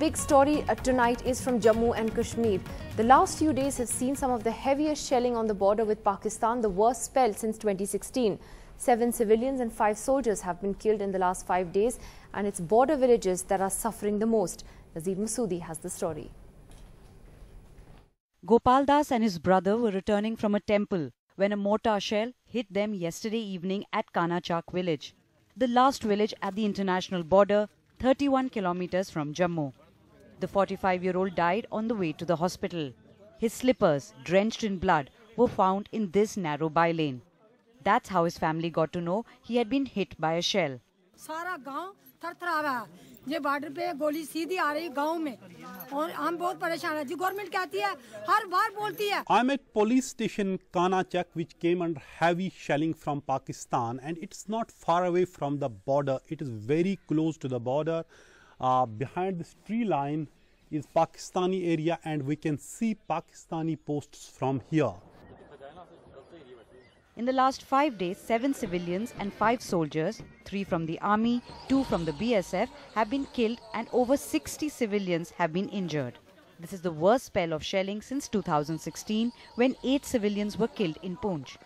big story tonight is from Jammu and Kashmir. The last few days have seen some of the heaviest shelling on the border with Pakistan, the worst spell since 2016. 7 civilians and 5 soldiers have been killed in the last 5 days, and it's border villages that are suffering the most. Nazir Masoodi has the story. Gopal Das and his brother were returning from a temple when a mortar shell hit them yesterday evening at Kanachak village, the last village at the international border, 31 kilometers from Jammu. The 45-year-old died on the way to the hospital. His slippers, drenched in blood, were found in this narrow bylane. That's how his family got to know he had been hit by a shell. सारा गांव थर-थरा रहा है। ये border पे गोली सीधी आ रही गांव में और हम बहुत परेशान हैं। जी गवर्नमेंट कहती है हर बार बोलती है। I'm at police station Kanachak, which came under heavy shelling from Pakistan, and it's not far away from the border. It is very close to the border. Behind this tree line is Pakistani area, and we can see Pakistani posts from here. In the last 5 days, 7 civilians and 5 soldiers, 3 from the army, 2 from the BSF, have been killed and over 60 civilians have been injured. This is the worst spell of shelling since 2016, when 8 civilians were killed in Poonch.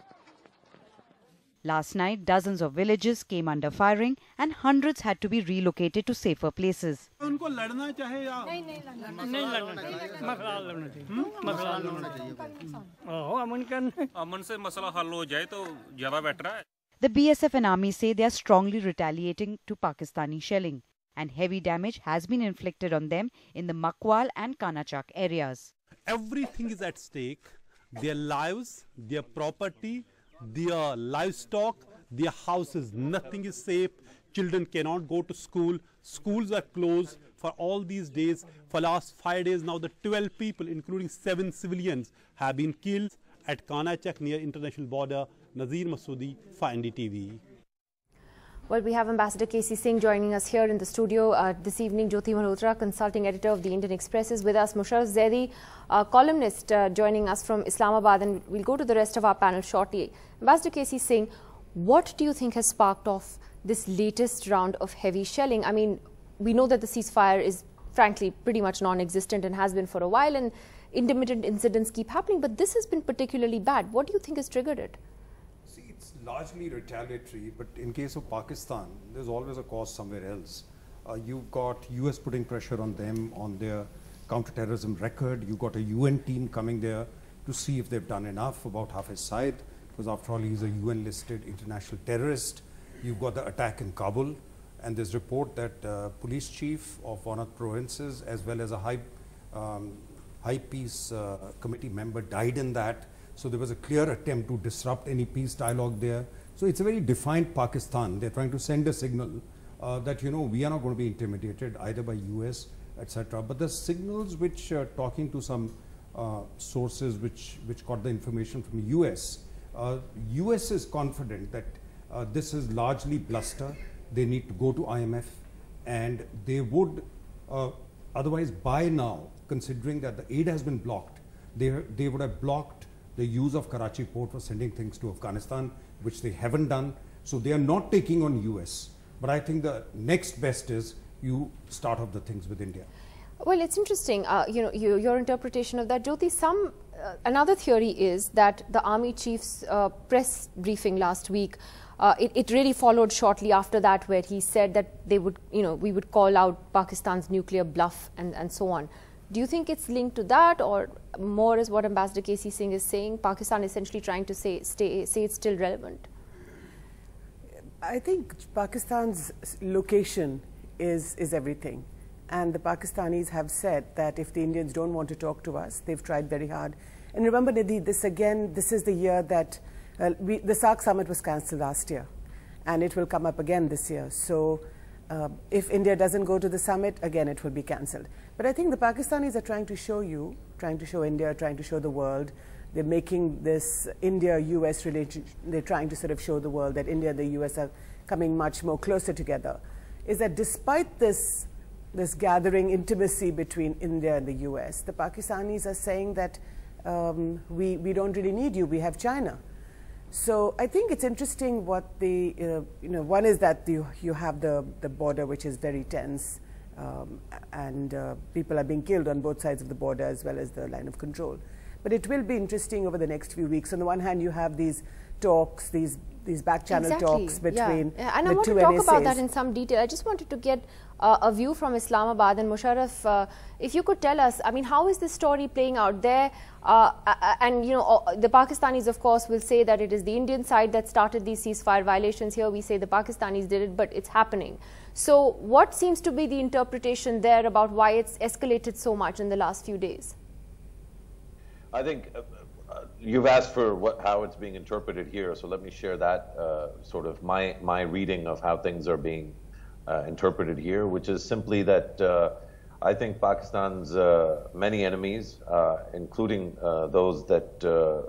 Last night, dozens of villages came under firing and hundreds had to be relocated to safer places. The BSF and army say they are strongly retaliating to Pakistani shelling, and heavy damage has been inflicted on them in the Makwal and Kanachak areas. Everything is at stake: their lives, their property, their livestock, their houses. Nothing is safe. Children cannot go to school. Schools are closed for all these days. For last 5 days now, the 12 people, including 7 civilians, have been killed at Kanachak near international border. Nazir Masoodi for NDTV. Well, we have Ambassador K.C. Singh joining us here in the studio this evening. Jyoti Malhotra, consulting editor of the Indian Express, is with us. Musharraf Zaidi, columnist, joining us from Islamabad, and we'll go to the rest of our panel shortly. Ambassador K.C. Singh, what do you think has sparked off this latest round of heavy shelling? I mean, we know that the ceasefire is frankly pretty much non-existent and has been for a while, and intermittent incidents keep happening, but this has been particularly bad. What do you think has triggered it? It's largely retaliatory, but in case of Pakistan, there's always a cause somewhere else. You've got US putting pressure on them on their counterterrorism record. You've got a UN team coming there to see if they've done enough about Hafiz Saeed, because after all, he's a UN-listed international terrorist. You've got the attack in Kabul, and there's report that police chief of one of the provinces, as well as a high peace committee member, died in that. So there was a clear attempt to disrupt any peace dialogue there. So it's a very defined Pakistan. They're trying to send a signal that, you know, we are not going to be intimidated either by US, etc. But the signals which talking to some sources which got the information from the US is confident that this is largely bluster. They need to go to IMF, and they would otherwise by now, considering that the aid has been blocked, they would have blocked the use of Karachi port for sending things to Afghanistan, which they haven't done. So they are not taking on US. But I think the next best is you start off the things with India. Well, it's interesting, you know, your interpretation of that, Jyoti. Another theory is that the army chief's press briefing last week, it really followed shortly after that, where he said that they would, you know, we would call out Pakistan's nuclear bluff and so on. Do you think it's linked to that, or more is what Ambassador K.C. Singh is saying, Pakistan essentially trying to say it's still relevant? I think Pakistan's location is everything. And the Pakistanis have said that if the Indians don't want to talk to us, they've tried very hard. And remember, Nidhi, this is the year that the SAARC summit was cancelled last year, and it will come up again this year. So if India doesn't go to the summit, again, it will be cancelled. But I think the Pakistanis are trying to show you, trying to show India, trying to show the world. They're making this India-US relationship, they're trying to sort of show the world that India and the US are coming much more closer together. Is that despite this gathering intimacy between India and the US, the Pakistanis are saying that we don't really need you, we have China. So I think it's interesting what the, one is that you have the border, which is very tense. and people are being killed on both sides of the border as well as the line of control. But it will be interesting over the next few weeks. On the one hand, you have these talks, these back-channel talks between and I the want two to talk NSAs. about that in some detail. I just wanted to get a view from Islamabad. And Musharraf, if you could tell us, I mean, how is this story playing out there? And, you know, the Pakistanis, of course, will say that it is the Indian side that started these ceasefire violations. Here we say the Pakistanis did it, but it's happening. So what seems to be the interpretation there about why it's escalated so much in the last few days? I think you've asked for how it's being interpreted here, so let me share that sort of my reading of how things are being interpreted here, which is simply that I think Pakistan's many enemies, including those that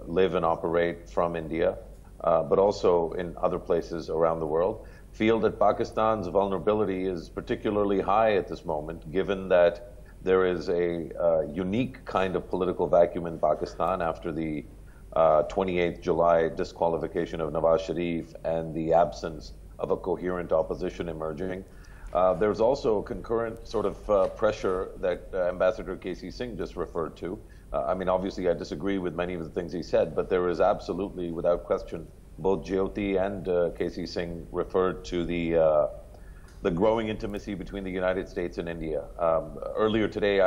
live and operate from India, but also in other places around the world, feel that Pakistan's vulnerability is particularly high at this moment, given that there is a unique kind of political vacuum in Pakistan after the 28th July disqualification of Nawaz Sharif and the absence of a coherent opposition emerging. There's also concurrent sort of pressure that Ambassador K.C. Singh just referred to. I mean, obviously I disagree with many of the things he said, but there is absolutely, without question, both Jyoti and K.C. Singh referred to the growing intimacy between the United States and India. Earlier today,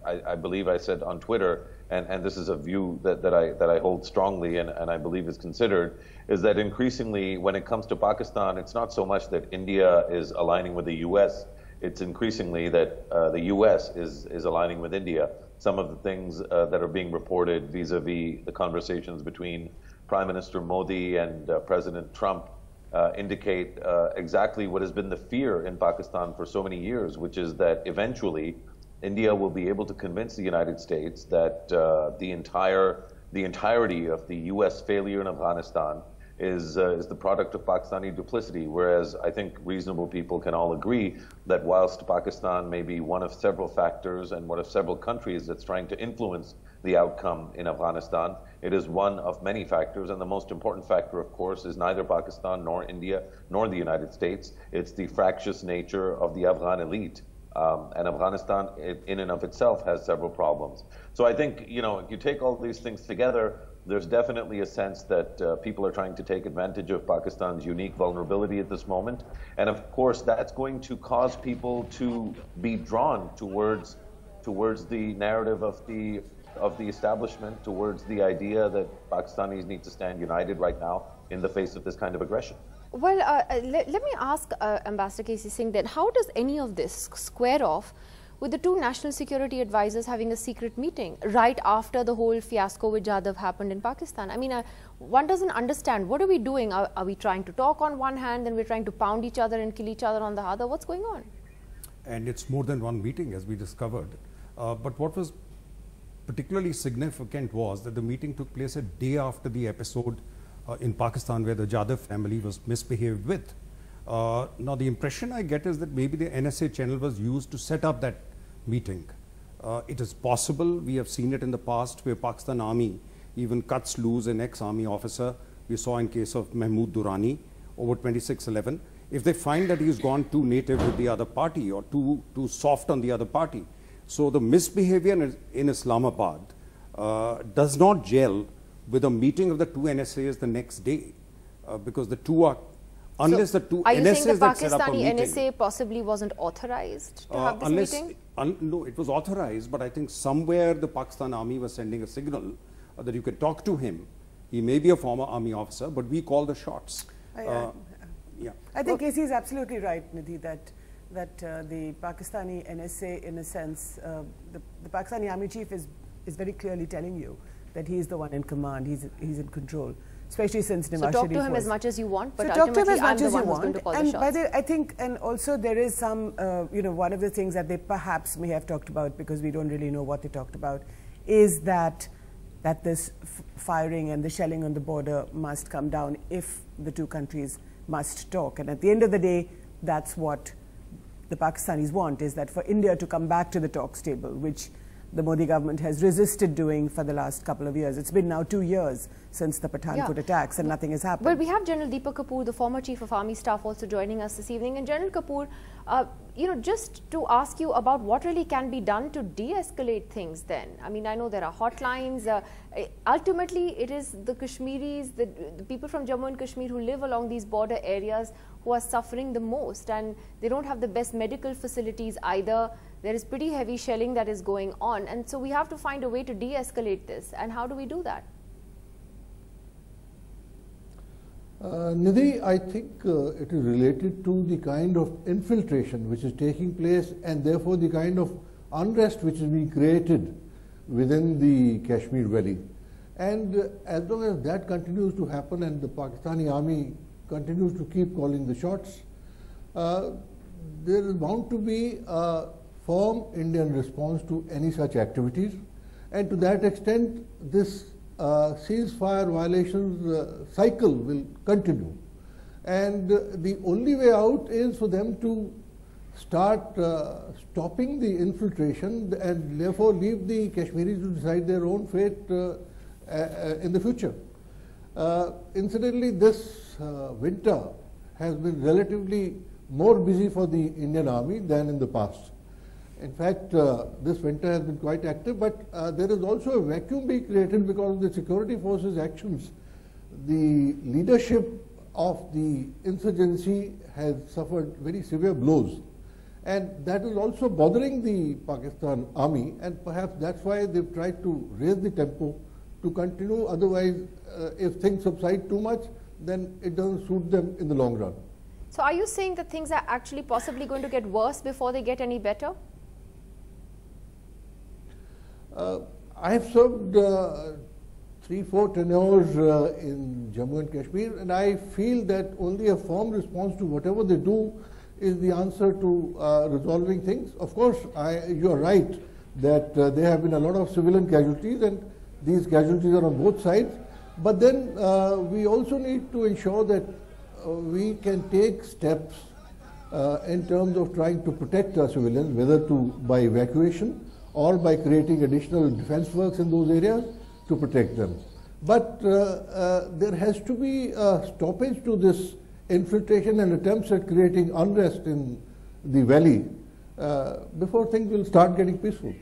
I believe I said on Twitter, and this is a view that I hold strongly and I believe is considered, is that increasingly when it comes to Pakistan, it's not so much that India is aligning with the U.S., it's increasingly that the U.S. is aligning with India. Some of the things that are being reported vis-a-vis the conversations between Prime Minister Modi and President Trump indicate exactly what has been the fear in Pakistan for so many years, which is that eventually India will be able to convince the United States that the entirety of the U.S. failure in Afghanistan is the product of Pakistani duplicity, whereas I think reasonable people can all agree that whilst Pakistan may be one of several factors and one of several countries that's trying to influence the outcome in Afghanistan, it is one of many factors, and the most important factor, of course, is neither Pakistan nor India nor the United States. It's the fractious nature of the Afghan elite. And Afghanistan in and of itself has several problems. So I think, you know, if you take all these things together, there's definitely a sense that people are trying to take advantage of Pakistan's unique vulnerability at this moment. And of course, that's going to cause people to be drawn towards the narrative of the establishment, towards the idea that Pakistanis need to stand united right now in the face of this kind of aggression. Well, let me ask Ambassador K.C. Singh then, how does any of this square off with the two national security advisors having a secret meeting right after the whole fiasco with Jadhav happened in Pakistan? I mean, one doesn't understand. What are we doing? Are we trying to talk on one hand, then we're trying to pound each other and kill each other on the other? What's going on? And it's more than one meeting, as we discovered. But what was particularly significant was that the meeting took place a day after the episode in Pakistan where the Jadhav family was misbehaved with. Now the impression I get is that maybe the NSA channel was used to set up that meeting. It is possible, we have seen it in the past where Pakistan Army even cuts loose an ex-army officer. We saw in case of Mahmood Durrani over 26/11. If they find that he's gone too native with the other party or too soft on the other party. So the misbehavior in Islamabad does not gel with a meeting of the two NSAs the next day, because the two are, unless the two NSAs that set up a meeting. Are you saying the Pakistani NSA possibly wasn't authorized to have this meeting? No, it was authorized, but I think somewhere the Pakistan Army was sending a signal that you can talk to him. He may be a former army officer, but we call the shots. Yeah. I think Casey is absolutely right, Nidhi, that the Pakistani NSA, in a sense, the Pakistani Army chief is very clearly telling you that he is the one in command, he's in control, especially since Nawaz Sharif So talk to him as much as you want, but talk to him as much I'm as the you one who's going to call the and shots. by the, I think, and also there is some, you know, one of the things that they perhaps may have talked about, because we don't really know what they talked about, is that this firing and the shelling on the border must come down if the two countries must talk. And at the end of the day, that's what the Pakistanis want, is that for India to come back to the talks table, which the Modi government has resisted doing for the last couple of years. It's been now 2 years since the Pathankot attacks and nothing has happened. Well, we have General Depo Kapoor, the former Chief of Army Staff, also joining us this evening. And General Kapoor, Just to ask you about what really can be done to de-escalate things then. I mean, I know there are hotlines. Ultimately, it is the Kashmiris, the people from Jammu and Kashmir who live along these border areas who are suffering the most, and they don't have the best medical facilities either. There is pretty heavy shelling that is going on, and so we have to find a way to de-escalate this. And how do we do that? Nidhi, I think it is related to the kind of infiltration which is taking place, and therefore the kind of unrest which is being created within the Kashmir Valley. And as long as that continues to happen and the Pakistani army continues to keep calling the shots, there is bound to be a firm Indian response to any such activities. And to that extent, this ceasefire violations cycle will continue. And the only way out is for them to start stopping the infiltration and therefore leave the Kashmiris to decide their own fate in the future. Incidentally, this winter has been relatively more busy for the Indian Army than in the past. In fact, this winter has been quite active, but there is also a vacuum being created because of the security forces' actions. The leadership of the insurgency has suffered very severe blows, and that is also bothering the Pakistan army, and perhaps that's why they've tried to raise the tempo to continue. Otherwise, if things subside too much, then it doesn't suit them in the long run. So are you saying that things are actually possibly going to get worse before they get any better? I have served 3-4 tenures in Jammu and Kashmir, and I feel that only a firm response to whatever they do is the answer to resolving things. Of course, you are right that there have been a lot of civilian casualties, and these casualties are on both sides. But then we also need to ensure that we can take steps in terms of trying to protect our civilians, whether by evacuation or by creating additional defense works in those areas to protect them. But there has to be a stoppage to this infiltration and attempts at creating unrest in the valley before things will start getting peaceful.